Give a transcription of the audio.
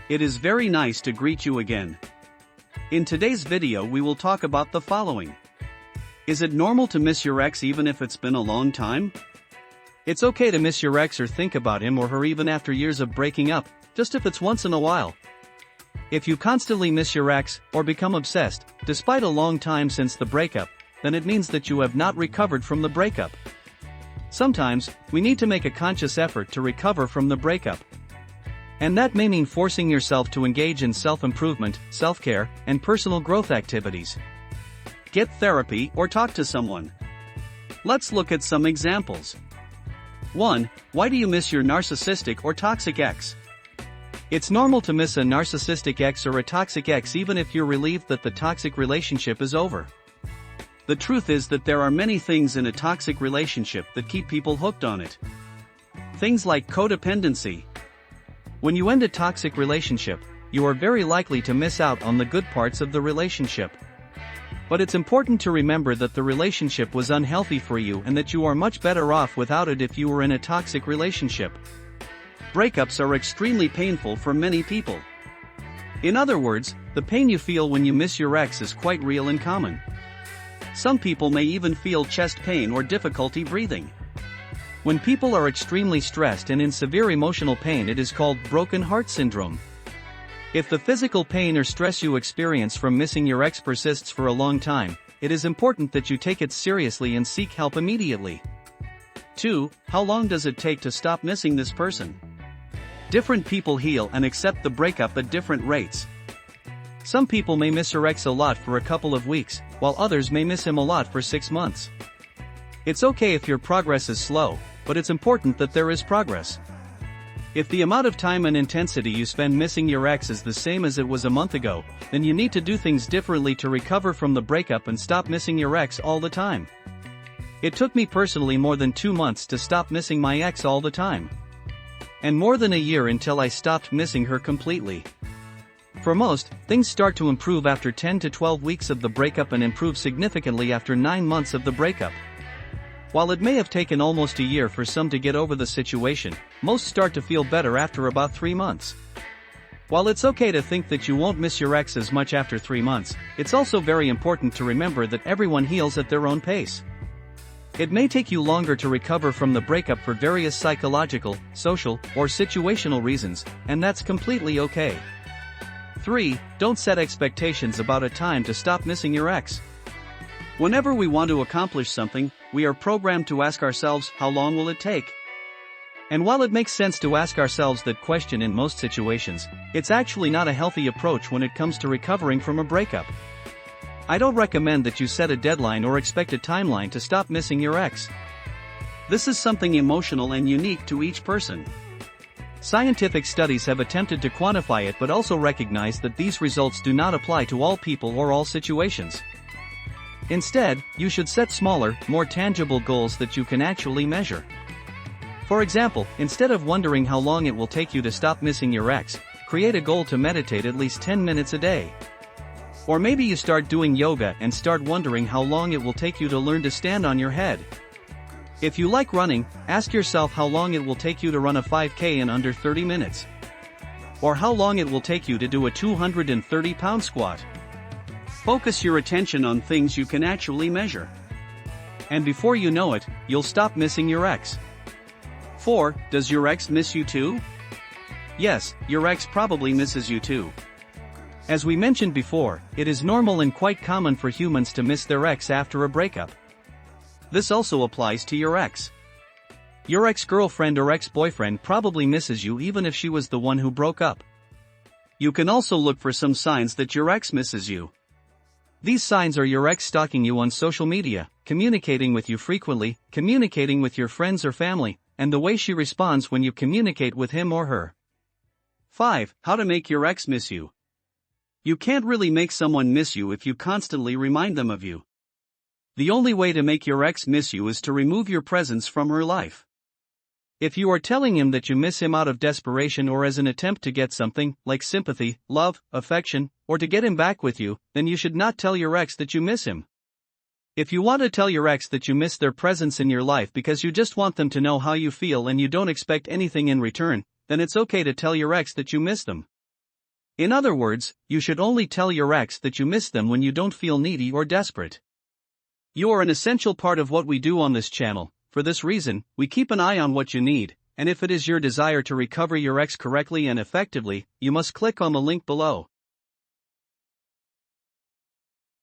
It is very nice to greet you again. In today's video we will talk about the following. Is it normal to miss your ex even if it's been a long time? It's okay to miss your ex or think about him or her even after years of breaking up, just if it's once in a while. If you constantly miss your ex, or become obsessed, despite a long time since the breakup, then it means that you have not recovered from the breakup. Sometimes, we need to make a conscious effort to recover from the breakup. And that may mean forcing yourself to engage in self-improvement, self-care, and personal growth activities. Get therapy or talk to someone. Let's look at some examples. 1. Why do you miss your narcissistic or toxic ex? It's normal to miss a narcissistic ex or a toxic ex even if you're relieved that the toxic relationship is over. The truth is that there are many things in a toxic relationship that keep people hooked on it. Things like codependency. When you end a toxic relationship, you are very likely to miss out on the good parts of the relationship. But it's important to remember that the relationship was unhealthy for you and that you are much better off without it if you were in a toxic relationship. Breakups are extremely painful for many people. In other words, the pain you feel when you miss your ex is quite real and common. Some people may even feel chest pain or difficulty breathing. When people are extremely stressed and in severe emotional pain, it is called broken heart syndrome. If the physical pain or stress you experience from missing your ex persists for a long time, it is important that you take it seriously and seek help immediately. 2. How long does it take to stop missing this person? Different people heal and accept the breakup at different rates. Some people may miss her ex a lot for a couple of weeks, while others may miss him a lot for 6 months. It's okay if your progress is slow, but it's important that there is progress. If the amount of time and intensity you spend missing your ex is the same as it was a month ago, then you need to do things differently to recover from the breakup and stop missing your ex all the time. It took me personally more than 2 months to stop missing my ex all the time. And more than a year until I stopped missing her completely. For most, things start to improve after 10 to 12 weeks of the breakup and improve significantly after 9 months of the breakup. While it may have taken almost a year for some to get over the situation, most start to feel better after about 3 months. While it's okay to think that you won't miss your ex as much after 3 months, it's also very important to remember that everyone heals at their own pace. It may take you longer to recover from the breakup for various psychological, social, or situational reasons, and that's completely okay. 3. Don't set expectations about a time to stop missing your ex. Whenever we want to accomplish something, we are programmed to ask ourselves, how long will it take? And while it makes sense to ask ourselves that question in most situations, it's actually not a healthy approach when it comes to recovering from a breakup. I don't recommend that you set a deadline or expect a timeline to stop missing your ex. This is something emotional and unique to each person. Scientific studies have attempted to quantify it but also recognize that these results do not apply to all people or all situations. Instead, you should set smaller, more tangible goals that you can actually measure. For example, instead of wondering how long it will take you to stop missing your ex, create a goal to meditate at least 10 minutes a day. Or maybe you start doing yoga and start wondering how long it will take you to learn to stand on your head. If you like running, ask yourself how long it will take you to run a 5K in under 30 minutes. Or how long it will take you to do a 230-pound squat. Focus your attention on things you can actually measure. And before you know it, you'll stop missing your ex. 4. Does your ex miss you too? Yes, your ex probably misses you too. As we mentioned before, it is normal and quite common for humans to miss their ex after a breakup. This also applies to your ex. Your ex-girlfriend or ex-boyfriend probably misses you even if she was the one who broke up. You can also look for some signs that your ex misses you. These signs are your ex stalking you on social media, communicating with you frequently, communicating with your friends or family, and the way she responds when you communicate with him or her. 5. How to make your ex miss you. You can't really make someone miss you if you constantly remind them of you. The only way to make your ex miss you is to remove your presence from her life. If you are telling him that you miss him out of desperation or as an attempt to get something, like sympathy, love, affection, or to get him back with you, then you should not tell your ex that you miss him. If you want to tell your ex that you miss their presence in your life because you just want them to know how you feel and you don't expect anything in return, then it's okay to tell your ex that you miss them. In other words, you should only tell your ex that you miss them when you don't feel needy or desperate. You are an essential part of what we do on this channel. For this reason, we keep an eye on what you need, and if it is your desire to recover your ex correctly and effectively, you must click on the link below.